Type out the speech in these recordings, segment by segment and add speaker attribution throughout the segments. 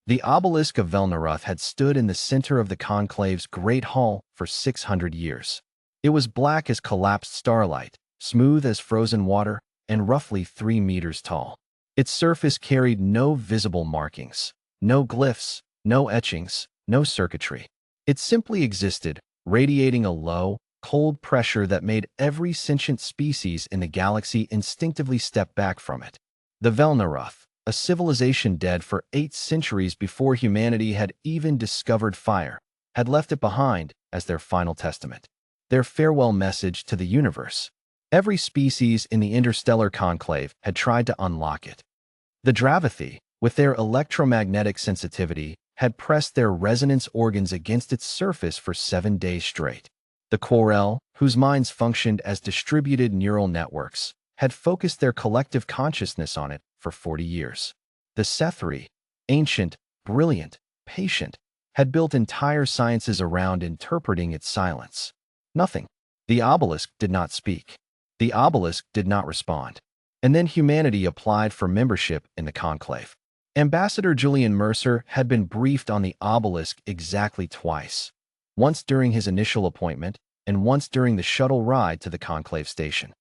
Speaker 1: The obelisk of Velnaruth had stood in the center of the conclave's great hall for 600 years. It was black as collapsed starlight, smooth as frozen water, and roughly 3 meters tall. Its surface carried no visible markings, no glyphs, no etchings, no circuitry. It simply existed, radiating a low, cold pressure that made every sentient species in the galaxy instinctively step back from it. The Velnaruth, a civilization dead for 8 centuries before humanity had even discovered fire, had left it behind as their final testament, their farewell message to the universe. Every species in the interstellar conclave had tried to unlock it. The Dravathi, with their electromagnetic sensitivity, had pressed their resonance organs against its surface for 7 days straight. The Quorel, whose minds functioned as distributed neural networks, had focused their collective consciousness on it for 40 years. The Sethri, ancient, brilliant, patient, had built entire sciences around interpreting its silence. Nothing. The obelisk did not speak. The obelisk did not respond. And then humanity applied for membership in the conclave. Ambassador Julian Mercer had been briefed on the obelisk exactly twice. Once during his initial appointment, and once during the shuttle ride to the conclave station.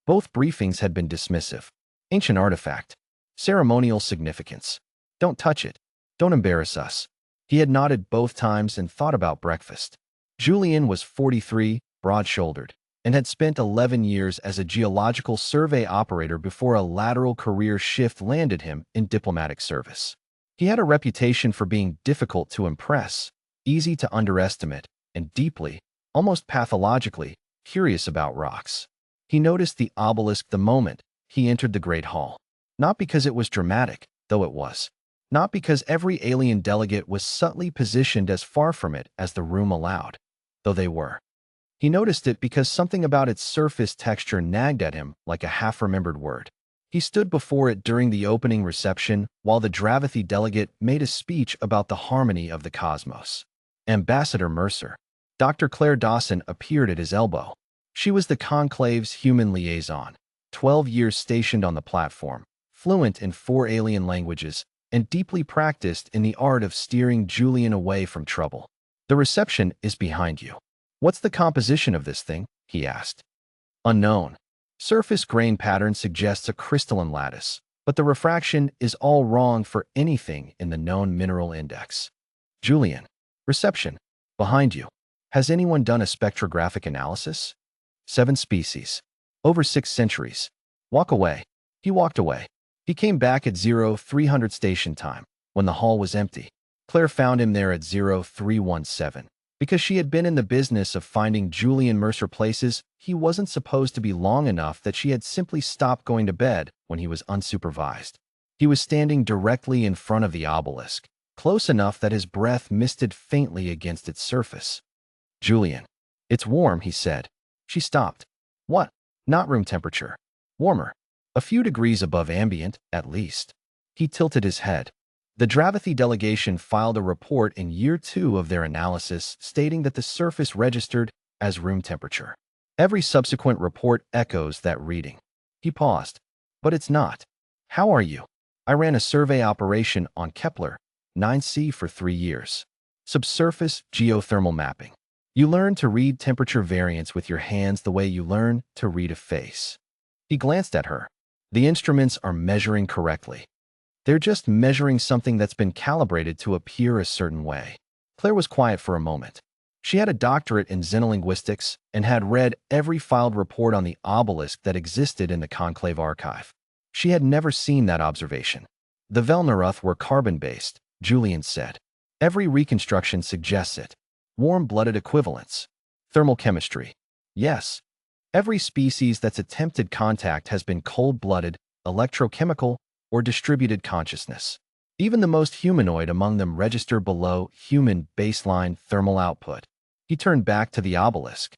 Speaker 1: Both briefings had been dismissive. Ancient artifact. Ceremonial significance. Don't touch it. Don't embarrass us. He had nodded both times and thought about breakfast. Julian was 43, broad-shouldered, and had spent 11 years as a geological survey operator before a lateral career shift landed him in diplomatic service. He had a reputation for being difficult to impress, easy to underestimate, and deeply, almost pathologically, curious about rocks. He noticed the obelisk the moment he entered the Great Hall. Not because it was dramatic, though it was. Not because every alien delegate was subtly positioned as far from it as the room allowed, though they were. He noticed it because something about its surface texture nagged at him like a half-remembered word. He stood before it during the opening reception while the Dravathi delegate made a speech about the harmony of the cosmos. Ambassador Mercer. Dr. Claire Dawson appeared at his elbow. She was the conclave's human liaison, 12 years stationed on the platform, fluent in 4 alien languages, and deeply practiced in the art of steering Julian away from trouble. The reception is behind you. What's the composition of this thing? He asked. Unknown. Surface grain pattern suggests a crystalline lattice, but the refraction is all wrong for anything in the known mineral index. Julian. Reception. Behind you. Has anyone done a spectrographic analysis? 7 species. Over 6 centuries. Walk away. He walked away. He came back at 0300 station time, when the hall was empty. Claire found him there at 0317. Because she had been in the business of finding Julian Mercer places, he wasn't supposed to be long enough that she had simply stopped going to bed when he was unsupervised. He was standing directly in front of the obelisk, close enough that his breath misted faintly against its surface. Julian. It's warm, he said. She stopped. What? Not room temperature. Warmer. A few degrees above ambient, at least. He tilted his head. The Dravathi delegation filed a report in year 2 of their analysis stating that the surface registered as room temperature. Every subsequent report echoes that reading. He paused. But it's not. How are you? I ran a survey operation on Kepler 9c for 3 years. Subsurface geothermal mapping. You learn to read temperature variance with your hands the way you learn to read a face. He glanced at her. The instruments are measuring correctly. They're just measuring something that's been calibrated to appear a certain way. Claire was quiet for a moment. She had a doctorate in xenolinguistics and had read every filed report on the obelisk that existed in the conclave archive. She had never seen that observation. The Velnaruth were carbon-based, Julian said. Every reconstruction suggests it. Warm-blooded equivalents. Thermal chemistry. Yes. Every species that's attempted contact has been cold-blooded, electrochemical, or distributed consciousness. Even the most humanoid among them register below human baseline thermal output. He turned back to the obelisk.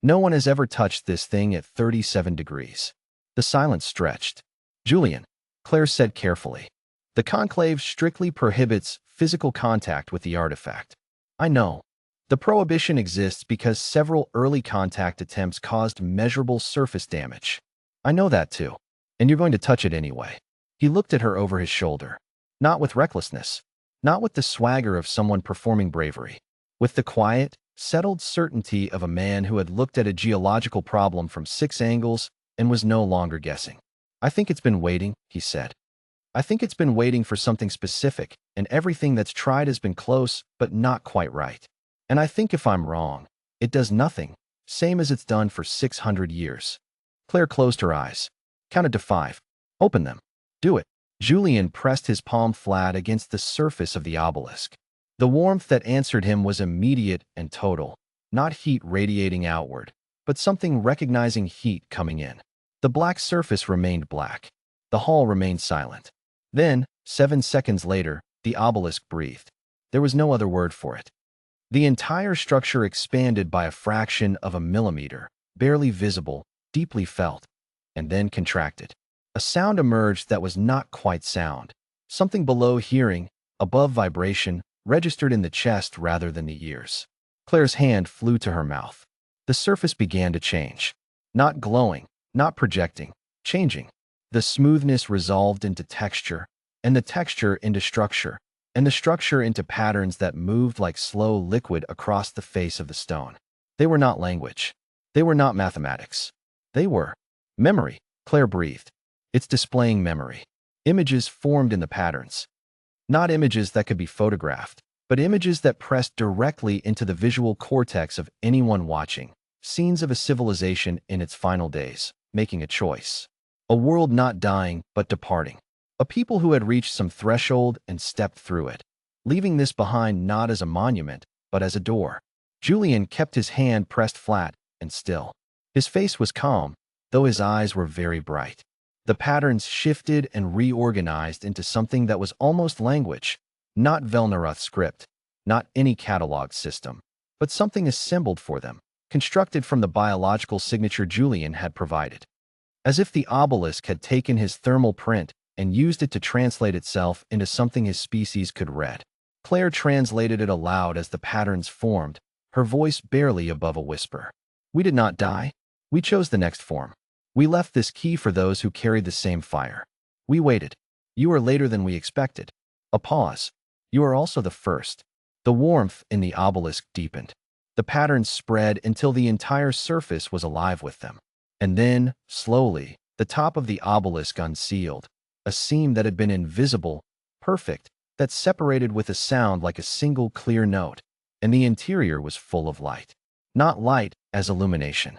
Speaker 1: No one has ever touched this thing at 37 degrees. The silence stretched. Julian, Claire said carefully. The conclave strictly prohibits physical contact with the artifact. I know. The prohibition exists because several early contact attempts caused measurable surface damage. I know that too. And you're going to touch it anyway. He looked at her over his shoulder. Not with recklessness. Not with the swagger of someone performing bravery. With the quiet, settled certainty of a man who had looked at a geological problem from 6 angles and was no longer guessing. "I think it's been waiting," he said. "I think it's been waiting for something specific, and everything that's tried has been close, but not quite right. And I think if I'm wrong, it does nothing, same as it's done for 600 years. Claire closed her eyes. Counted to 5. "Open them. Do it." Julian pressed his palm flat against the surface of the obelisk. The warmth that answered him was immediate and total, not heat radiating outward, but something recognizing heat coming in. The black surface remained black. The hall remained silent. Then, 7 seconds later, the obelisk breathed. There was no other word for it. The entire structure expanded by a fraction of a millimeter, barely visible, deeply felt, and then contracted. A sound emerged that was not quite sound. Something below hearing, above vibration, registered in the chest rather than the ears. Claire's hand flew to her mouth. The surface began to change. Not glowing, not projecting, changing. The smoothness resolved into texture, and the texture into structure, and the structure into patterns that moved like slow liquid across the face of the stone. They were not language. They were not mathematics. They were memory, Claire breathed. It's displaying memory. Images formed in the patterns. Not images that could be photographed, but images that pressed directly into the visual cortex of anyone watching. Scenes of a civilization in its final days, making a choice. A world not dying, but departing. A people who had reached some threshold and stepped through it, leaving this behind not as a monument, but as a door. Julian kept his hand pressed flat and still. His face was calm, though his eyes were very bright. The patterns shifted and reorganized into something that was almost language, not Velnaroth script, not any catalog system, but something assembled for them, constructed from the biological signature Julian had provided. As if the obelisk had taken his thermal print and used it to translate itself into something his species could read. Claire translated it aloud as the patterns formed, her voice barely above a whisper. "We did not die. We chose the next form. We left this key for those who carried the same fire. We waited. You are later than we expected." A pause. "You are also the first." The warmth in the obelisk deepened. The patterns spread until the entire surface was alive with them. And then, slowly, the top of the obelisk unsealed, a seam that had been invisible, perfect, that separated with a sound like a single clear note, and the interior was full of light. Not light as illumination.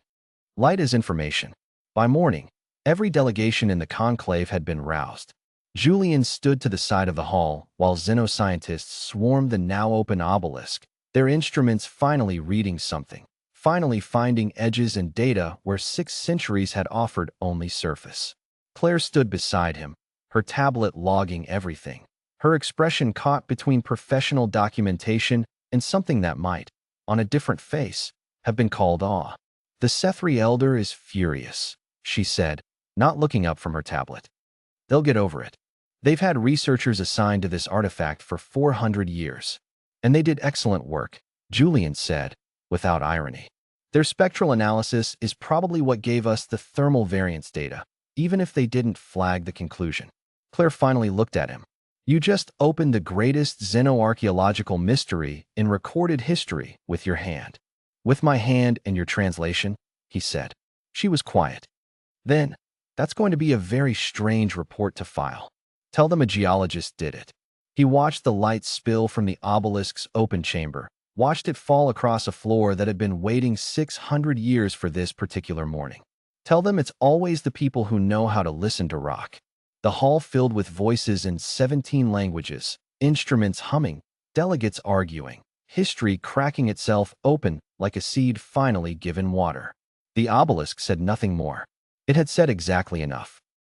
Speaker 1: Light as information. By morning, every delegation in the conclave had been roused. Julian stood to the side of the hall while xenoscientists swarmed the now open obelisk, their instruments finally reading something, finally finding edges and data where 6 centuries had offered only surface. Claire stood beside him, her tablet logging everything, her expression caught between professional documentation and something that might, on a different face, have been called awe. "The Sethri Elder is furious," she said, not looking up from her tablet. "They'll get over it. They've had researchers assigned to this artifact for 400 years. And they did excellent work," Julian said, without irony. "Their spectral analysis is probably what gave us the thermal variance data, even if they didn't flag the conclusion." Claire finally looked at him. "You just opened the greatest xenoarchaeological mystery in recorded history with your hand." "With my hand and your translation," he said. She was quiet. "Then, that's going to be a very strange report to file. Tell them a geologist did it." He watched the light spill from the obelisk's open chamber, watched it fall across a floor that had been waiting 600 years for this particular morning. "Tell them it's always the people who know how to listen to rock." The hall filled with voices in 17 languages, instruments humming, delegates arguing, history cracking itself open like a seed finally given water. The obelisk said nothing more. It had said exactly enough.